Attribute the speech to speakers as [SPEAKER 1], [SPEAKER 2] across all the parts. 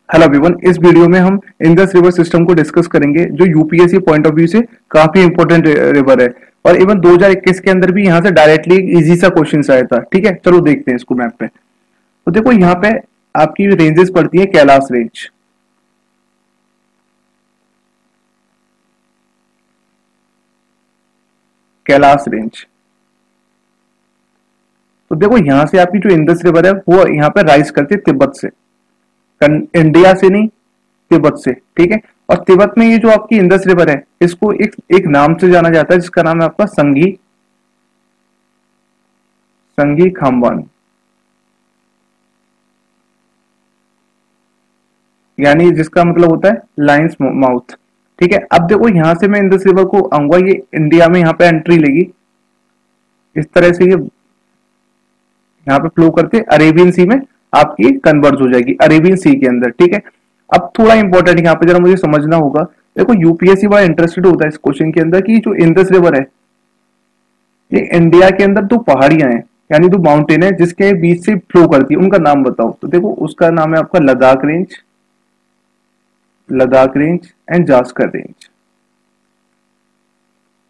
[SPEAKER 1] Hello everyone, इस video में हम इंडस रिवर सिस्टम को डिस्कस करेंगे जो यूपीएससी पॉइंट ऑफ व्यू से काफी इंपॉर्टेंट रिवर है। और इवन 2021 के अंदर भी यहाँ से डायरेक्टली एक इजी सा क्वेश्चन आया था। ठीक है, चलो देखते हैं इसको मैप पे। तो देखो यहाँ पे आपकी रेंजेस पड़ती है कैलाश रेंज। कैलाश रेंज। तो देखो यहाँ से आपकी जो इंडस रिवर है वो यहाँ पे राइज करती है तिब्बत से, इंडिया से नहीं, तिब्बत से। ठीक है, और तिब्बत में ये जो आपकी इंडस रिवर है इसको एक नाम से जाना जाता है जिसका नाम है आपका संगी संगी खामवान, यानी जिसका मतलब होता है लाइन्स माउथ। ठीक है, अब देखो यहां से मैं इंडस रिवर को आऊंगा, ये इंडिया में यहाँ पे एंट्री लेगी। इस तरह से ये यहाँ पे फ्लो करते अरेबियन सी में आपकी कन्वर्ज हो जाएगी, अरेबियन सी के अंदर। ठीक है, अब थोड़ा इंपॉर्टेंट यहाँ पे जरा मुझे समझना होगा। देखो यूपीएससी बड़ा इंटरेस्टेड होता है इस क्वेश्चन के अंदर कि जो इंडस रिवर है ये इंडिया के अंदर दो पहाड़ियां हैं, यानी दो माउंटेन है जिसके बीच से फ्लो करती है, उनका नाम बताओ। तो देखो उसका नाम है आपका Ladakh range, Ladakh range and Zanskar range.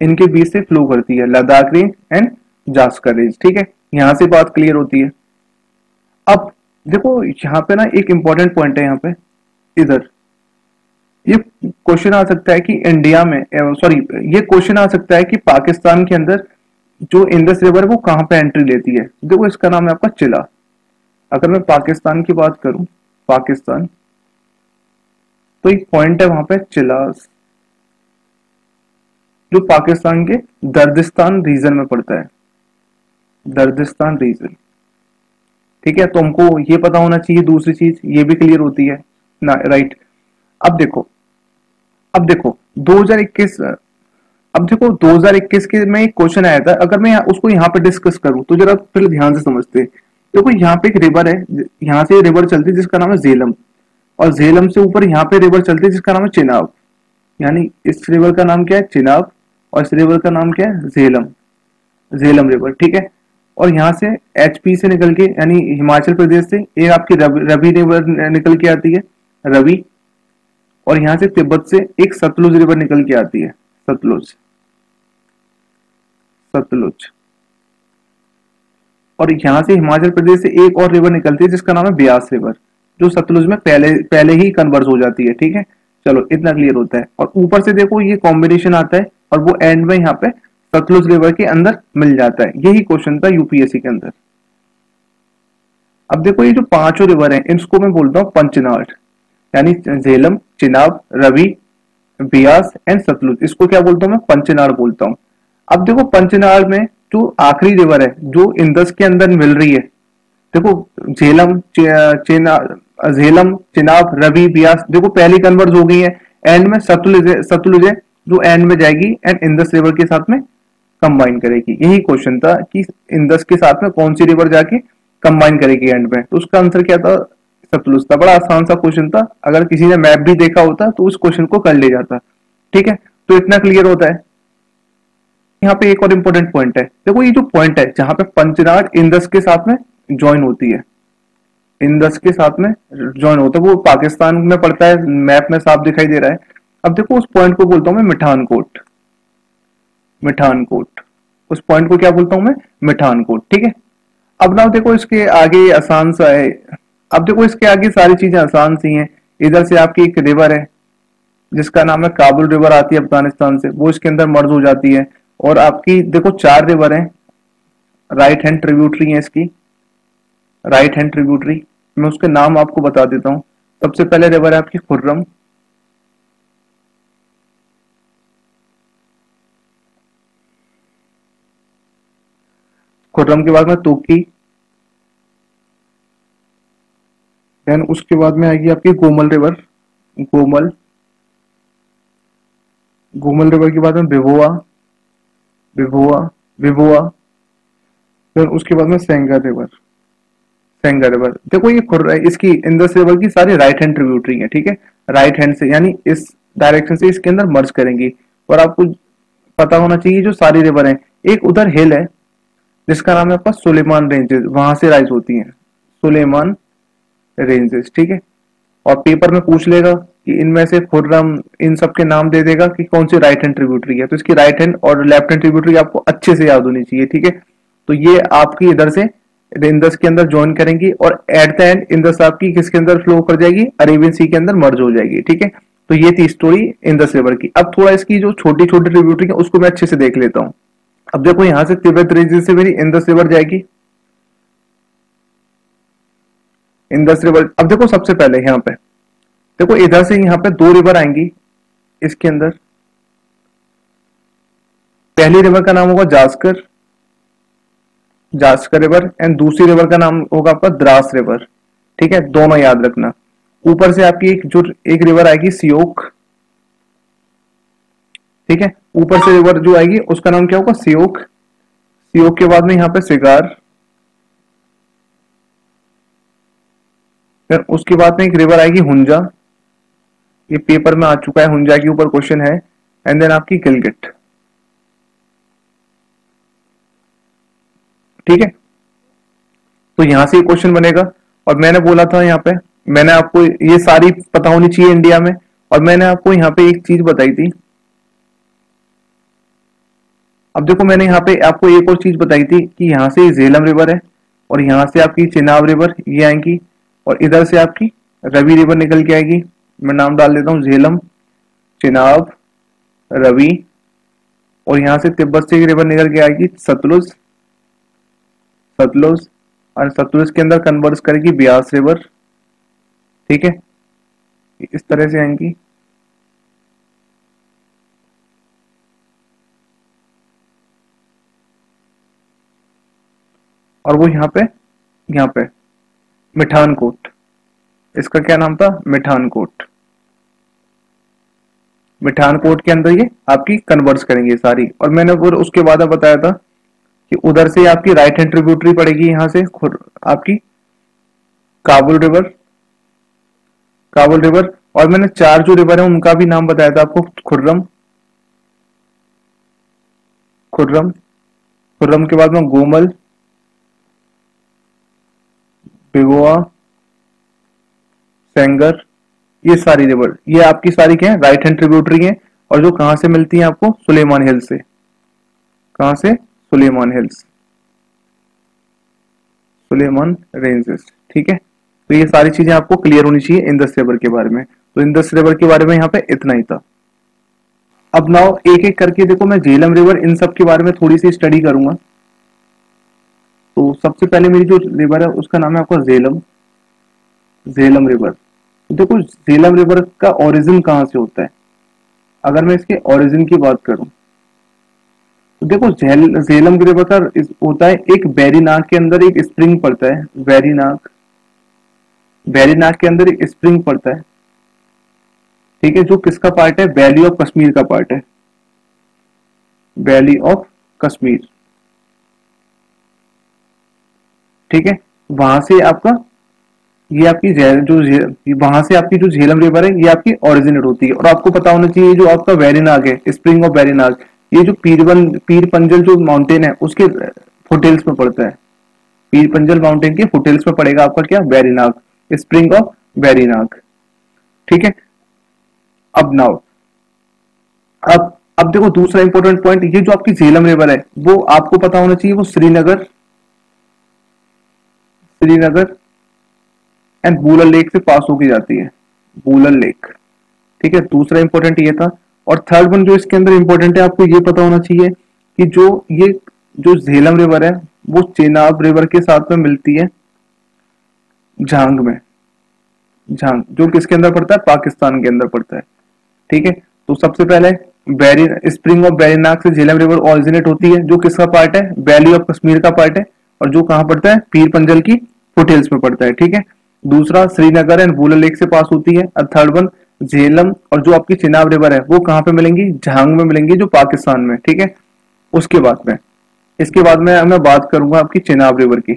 [SPEAKER 1] इनके बीच से फ्लो करती है Ladakh range and Zanskar range. ठीक है, यहां से बात क्लियर होती है। अब देखो यहाँ पे ना एक इंपॉर्टेंट पॉइंट है यहाँ पे, इधर ये क्वेश्चन आ सकता है कि इंडिया में, सॉरी, ये क्वेश्चन आ सकता है कि पाकिस्तान के अंदर जो इंडस रिवर है वो कहाँ पे एंट्री लेती है। देखो इसका नाम है आपका चिला। अगर मैं पाकिस्तान की बात करूं, पाकिस्तान, तो एक पॉइंट है वहां पे चिलास, जो पाकिस्तान के दर्दिस्तान रीजन में पड़ता है, दर्दिस्तान रीजन। ठीक है, तो हमको ये पता होना चाहिए। दूसरी चीज ये भी क्लियर होती है ना, राइट। अब देखो, अब देखो 2021, अब देखो 2021 के में एक क्वेश्चन आया था, अगर मैं उसको यहाँ पे डिस्कस करूं तो जरा फिर ध्यान से समझते हैं। देखो यहाँ पे एक रिवर है, यहाँ से रिवर चलती है जिसका नाम है झेलम, और झेलम से ऊपर यहाँ पे रिवर चलती है जिसका नाम है चिनाब। यानी इस रिवर का नाम क्या है, चिनाब, और इस रिवर का नाम क्या है, झेलम, झेलम रिवर। ठीक है, और यहाँ से एचपी से निकल के, यानी हिमाचल प्रदेश से एक आपकी रवि रिवर निकल के आती है, रवि। और यहाँ से तिब्बत से एक सतलुज रिवर निकल के आती है, सतलुज, सतलुज। और यहाँ से हिमाचल प्रदेश से एक और रिवर निकलती है जिसका नाम है ब्यास रिवर, जो सतलुज में पहले पहले ही कन्वर्ज हो जाती है। ठीक है, चलो इतना क्लियर होता है। और ऊपर से देखो ये कॉम्बिनेशन आता है और वो एंड में यहाँ पे सतलुज रिवर के अंदर मिल जाता है। यही क्वेश्चन था यूपीएससी के अंदर। अब देखो ये जो पांचों रिवर हैं इसको मैं बोलता हूँ पंचनाड, यानी झेलम, चिनाब, रवि, बियास एंड सतलुज, इसको क्या बोलता हूँ मैं, पंचनाड़ बोलता हूँ। अब देखो पंचनाड़ में जो आखिरी रिवर है जो इंडस के अंदर मिल रही है, देखो झेलम, झेलम, चिनाब, रवि, बियास, देखो पहली कन्वर्ज हो गई है। एंड में सतलुज है, सतलुज है जो एंड में जाएगी एंड इंडस रिवर के साथ में कंबाइन करेगी। यही क्वेश्चन था कि इंडस के साथ में कौन सी रिवर जाके कंबाइन करेगी एंड में, तो उसका आंसर क्या था, सतलुज था। बड़ा आसान सा क्वेश्चन था, अगर किसी ने मैप भी देखा होता तो उस क्वेश्चन को कर ले जाता। ठीक है, तो इतना क्लियर होता है। यहाँ पे एक और इंपॉर्टेंट पॉइंट है, देखो ये जो पॉइंट है जहां पे पंचनाड इंडस के साथ में ज्वाइन होती है, इंडस के साथ में ज्वाइन होता है, वो पाकिस्तान में पड़ता है, मैप में साफ दिखाई दे रहा है। अब देखो उस पॉइंट को बोलता हूं मैं मिठानकोट, मिठानकोट, उस पॉइंट को क्या बोलता हूं मैं, मिठानकोट। ठीक है, अब ना देखो इसके आगे आसान सा है। अब देखो इसके आगे सारी चीजें आसान सी हैं। इधर से आपकी एक रिवर है जिसका नाम है काबुल रिवर, आती है अफगानिस्तान से, वो इसके अंदर मर्ज हो जाती है। और आपकी देखो चार रिवर हैं, राइट हैंड ट्रिब्यूटरी है इसकी, राइट हैंड ट्रिब्यूटरी। मैं उसके नाम आपको बता देता हूँ। सबसे पहले रिवर है आपकी खुर्रम, खुर्रम के बाद में तुर्की, देन उसके बाद में आएगी आपकी गोमल रिवर, गोमल, गोमल रिवर के बाद में बिभोआ, बिभोआ, बिभोआ, फिर उसके बाद में सेंगर रिवर, सेंगर रिवर। देखो ये इसकी इंडस रिवर की सारी राइट हैंड ट्रिब्यूटरी है। ठीक है, राइट हैंड से, यानी इस डायरेक्शन से इसके अंदर मर्ज करेंगी। और आपको पता होना चाहिए जो सारी रिवर है, एक उधर हिल है जिसका नाम है आपका सुलेमान रेंजेस, वहां से राइज होती हैं, सुलेमान रेंजेस। ठीक है, और पेपर में पूछ लेगा कि इनमें से खुर्रम, इन सब के नाम दे देगा कि कौन सी राइट हैंड ट्रिब्यूटरी है। तो इसकी राइट हैंड और लेफ्ट हैंड ट्रिब्यूटरी आपको अच्छे से याद होनी चाहिए, ठीक है। तो ये आपकी इधर से इंदस के अंदर ज्वाइन करेंगी और एट द एंड इंदस आपकी किसके अंदर फ्लो कर जाएगी, अरेबियन सी के अंदर मर्ज हो जाएगी, ठीक है। तो ये थी स्टोरी इंदस रिवर की। अब थोड़ा इसकी जो छोटी छोटी ट्रिब्यूटरी है उसको मैं अच्छे से देख लेता हूँ। अब देखो यहां से तिब्बत रीजन से मेरी इंदस रिवर जाएगी, इंदस रिवर। अब देखो सबसे पहले यहाँ पे देखो इधर से यहाँ पे दो रिवर आएंगी इसके अंदर। पहली रिवर का नाम होगा जास्कर, जास्कर रिवर, एंड दूसरी रिवर का नाम होगा आपका द्रास रिवर, ठीक है। दोनों याद रखना। ऊपर से आपकी एक रिवर आएगी सियोक, ठीक है। ऊपर से रिवर जो आएगी उसका नाम क्या होगा, सियोक। सियोक के बाद में यहाँ पे सिगार, फिर उसके बाद में एक रिवर आएगी हुंजा, ये पेपर में आ चुका है, हुंजा के ऊपर क्वेश्चन है। एंड देन आपकी गिलगिट, ठीक है। तो यहां से क्वेश्चन बनेगा। और मैंने बोला था यहाँ पे, मैंने आपको ये सारी पता होनी चाहिए इंडिया में। और मैंने आपको यहाँ पे एक चीज बताई थी। अब देखो मैंने यहाँ पे आपको एक और चीज बताई थी कि यहाँ से झेलम रिवर है और यहाँ से आपकी चिनाब रिवर ये आएंगी और इधर से आपकी रवि रिवर निकल के आएगी। मैं नाम डाल देता हूँ झेलम, चिनाब, रवि। और यहाँ से तिब्बत से रिवर निकल के आएगी सतलुज, सतलुज। और सतलुज के अंदर कन्वर्स करेगी ब्यास रिवर, ठीक है। इस तरह से आएंगी। और वो यहाँ पे मिठानकोट, इसका क्या नाम था, मिठानकोट। मिठानकोट के अंदर ये आपकी कन्वर्स करेंगे सारी। और मैंने वो उसके बाद बताया था कि उधर से आपकी राइट हैंड ट्रिब्यूटरी पड़ेगी यहाँ से आपकी काबुल रिवर, काबुल रिवर। और मैंने चार जो रिवर है उनका भी नाम बताया था आपको, खुर्रम, खुर्रम, खुर्रम के बाद में गोमल, बिगोआ, सेंगर। ये सारी रिवर ये आपकी सारी क्या है, राइट हैंड ट्रिब्यूटरी है। और जो कहां से मिलती है आपको, सुलेमान हिल्स से। कहां से, सुलेमान हिल्स, सुलेमान रेंजेस, ठीक है। तो ये सारी चीजें आपको क्लियर होनी चाहिए इंदस रिवर के बारे में। तो इंदस रिवर के बारे में यहाँ पे इतना ही था। अब नाउ एक एक करके देखो, मैं झेलम रिवर इन सब के बारे में थोड़ी सी स्टडी करूंगा। तो सबसे पहले मेरी जो रिवर है उसका नाम है आपका झेलम, झेलम रिवर। तो देखो झेलम रिवर का ओरिजिन कहां से होता है, अगर मैं इसके ओरिजिन की बात करूं तो देखो झेलम रिवर का होता है एक वेरीनाग के अंदर एक स्प्रिंग पड़ता है, वेरीनाग, वेरीनाग के अंदर एक स्प्रिंग पड़ता है, ठीक है। जो किसका पार्ट है, वैली ऑफ कश्मीर का पार्ट है, वैली ऑफ कश्मीर, ठीक है। वहां से आपका ये आपकी वहां से आपकी जो झेलम रिवर है ये आपकी ओरिजिनेट होती है। और आपको पता होना चाहिए जो आपका वेरीनाग है, स्प्रिंग ऑफ वेरीनाग, ये जो पीर पंजल जो माउंटेन है उसके फुटहिल्स में पड़ता है। पीर पंजल माउंटेन के फुटहिल्स में पड़ेगा आपका क्या, वेरीनाग, स्प्रिंग ऑफ वेरीनाग, ठीक है। अब नाउ अब देखो दूसरा इंपॉर्टेंट पॉइंट, ये जो आपकी झेलम रिवर है वो आपको पता होना चाहिए वो श्रीनगर, श्रीनगर एंड बूलर लेक से पास होके जाती है, बूलर लेक, ठीक है। दूसरा इंपॉर्टेंट ये था। और थर्ड वन जो इसके अंदर इंपॉर्टेंट है, आपको ये पता होना चाहिए कि ये जो झेलम रिवर है वो चेनाब रिवर के साथ में मिलती है झांग में, झांग जो किसके अंदर पड़ता है, पाकिस्तान के अंदर पड़ता है, ठीक है। तो सबसे पहले स्प्रिंग ऑफ वेरीनाग से झेलम रिवर ओरिजिनेट होती है, जो किसका पार्ट है, वैली ऑफ कश्मीर का पार्ट है। और जो कहां पड़ता है, पीर पंजल की फुटहिल्स में पड़ता है, ठीक है। दूसरा श्रीनगर एंड बूलर लेक से पास होती है। और थर्ड वन झेलम और जो आपकी चिनाब रिवर है वो कहां पे मिलेंगी, झांग में मिलेंगी, जो पाकिस्तान में, ठीक है। उसके बाद में इसके बाद में मैं बात करूंगा आपकी चिनाब रिवर की।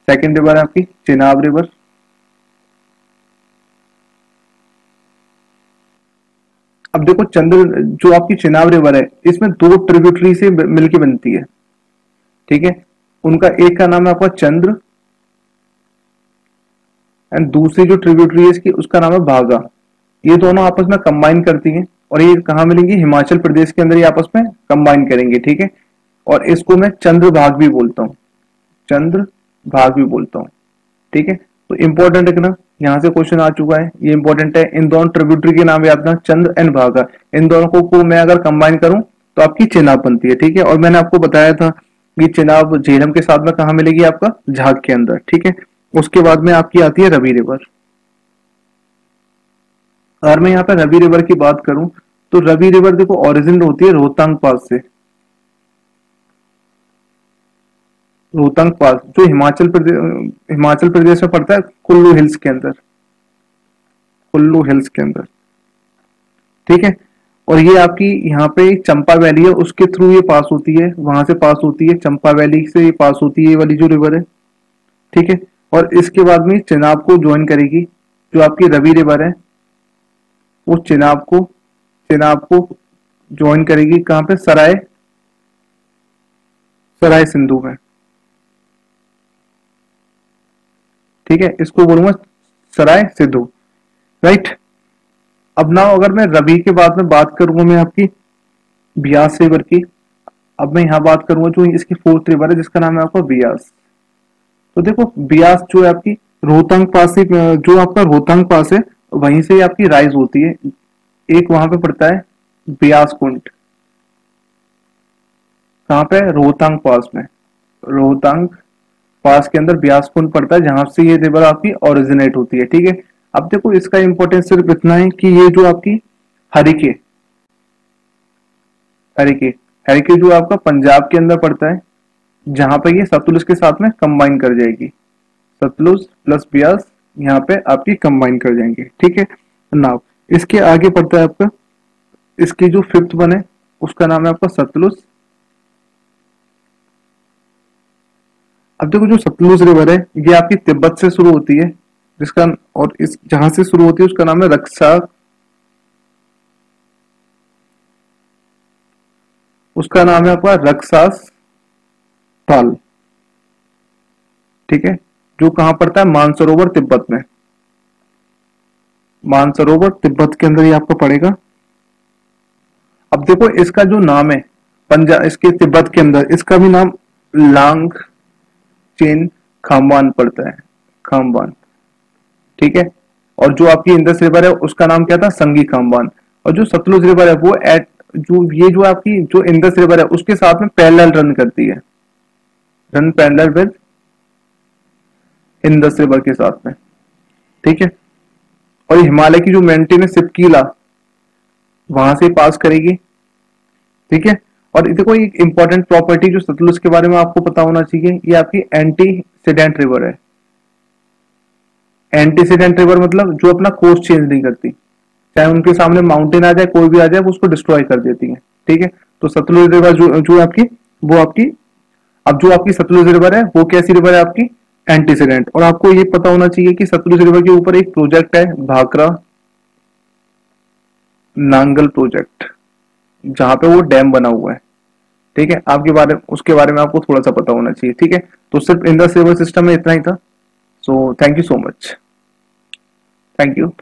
[SPEAKER 1] सेकंड रिवर है आपकी चिनाब रिवर। अब देखो चंद्र जो आपकी चिनाब रिवर है इसमें दो ट्रिब्यूटरी से मिलके बनती है, ठीक है। उनका एक का नाम है आपका चंद्र एंड दूसरी जो ट्रिब्यूटरी है इसकी उसका नाम है भागा। ये दोनों आपस में कंबाइन करती हैं और ये कहाँ मिलेंगी, हिमाचल प्रदेश के अंदर ये आपस में कंबाइन करेंगे, ठीक है। और इसको मैं चंद्रभाग भी बोलता हूँ, चंद्रभाग भी बोलता हूँ, ठीक है। तो इंपॉर्टेंट है ना, यहाँ से क्वेश्चन आ चुका है, ये इंपॉर्टेंट है। इन दोनों ट्रिब्यूटरी के नाम याद रखना, चंद्र एंड भागा। इन दोनों को मैं अगर कंबाइन करूं तो आपकी चेनाब बनती है, ठीक है। और मैंने आपको बताया था कि चेनाब झेलम के साथ में कहाँ मिलेगी, आपका झाग के अंदर, ठीक है। उसके बाद में आपकी आती है रवि रिवर। अगर मैं यहाँ पे रवि रिवर की बात करूं तो रवि रिवर देखो ओरिजिन होती है रोहतांग पास से। रोहतांग पास जो हिमाचल प्रदेश में पड़ता है, कुल्लू हिल्स के अंदर, कुल्लू हिल्स के अंदर, ठीक है। और ये आपकी यहाँ पे चंपा वैली है, उसके थ्रू ये पास होती है, वहां से पास होती है, चंपा वैली से ये पास होती है, ये वाली जो रिवर है, ठीक है। और इसके बाद में चेनाब को ज्वाइन करेगी, जो आपकी रवि रिवर है वो चेनाब को ज्वाइन करेगी कहाँ पे, सराय सराय सिंधु में, ठीक है। इसको बोलूंगा सराय सिंधु, राइट। अब ना अगर मैं रवि के बाद में बात करूंगा मैं आपकी ब्यास रिवर की। अब मैं यहाँ बात करूंगा जो इसकी फोर्थ रिवर है जिसका नाम है आपका ब्यास। तो देखो ब्यास जो है आपकी रोहतांग पास से, जो आपका रोहतांग पास है वहीं से आपकी राइज होती है। एक वहां पे पड़ता है ब्यास कुंड, कहाँ पे, रोहतांग पास में, रोहतांग पास के अंदर ब्यास कुंड पड़ता है जहां से ये रिवर आपकी ओरिजिनेट होती है, ठीक है। अब देखो इसका इंपॉर्टेंस सिर्फ इतना है कि ये जो आपकी हरिके हरिके हरिके जो आपका पंजाब के अंदर पड़ता है, जहां पे ये सतलुज के साथ में कंबाइन कर जाएगी, सतलुज प्लस ब्यास यहाँ पे आपकी कंबाइन कर जाएंगे, ठीक है। नाउ इसके आगे पड़ता है आपका, इसकी जो फिफ्थ वन है उसका नाम है आपका सतलुज। अब देखो जो सतलुज रिवर है ये आपकी तिब्बत से शुरू होती है, जिसका, और इस जहां से शुरू होती है उसका नाम है रक्षा, उसका नाम है आपका रक्षास ताल, ठीक है। जो कहां पड़ता है, मानसरोवर तिब्बत में, मानसरोवर तिब्बत के अंदर ये आपको पड़ेगा। अब देखो इसका जो नाम है पंजाब, इसके तिब्बत के अंदर इसका भी नाम लांग चेन खामवान पड़ता है, खामवान, ठीक है। और जो आपकी इंदस रिवर है उसका नाम क्या था, संगी खामवान। और जो सतलुज रिवर है वो एट जो ये जो आपकी जो इंदस रिवर है उसके साथ में पैरेलल रन करती है, run parallel with Indus river के साथ में, ठीक है। और हिमालय की जो माउंटेन है सिपकीला, वहां से पास करेगी, ठीक है। और देखो एक इंपॉर्टेंट प्रॉपर्टी जो सतलुज के बारे में आपको पता होना चाहिए, ये आपकी एंटीसीडेंट रिवर है। एंटीसीडेंट रिवर मतलब जो अपना कोर्स चेंज नहीं करती, चाहे उनके सामने माउंटेन आ जाए, कोई भी आ जाए, वो उसको डिस्ट्रॉय कर देती है, ठीक है। तो सतलुज रिवर जो आपकी, वो आपकी, अब जो आपकी सतलुज रिवर है वो कैसी रिवर है, आपकी एंटीसीडेंट। और आपको ये पता होना चाहिए कि सतलुज रिवर के ऊपर एक प्रोजेक्ट है भाखड़ा नांगल प्रोजेक्ट, जहां पे वो डैम बना हुआ है, ठीक है। आपके बारे उसके बारे में आपको थोड़ा सा पता होना चाहिए, ठीक है। तो सिर्फ इंदस रिवर सिस्टम में इतना ही था। So thank you so much, thank you.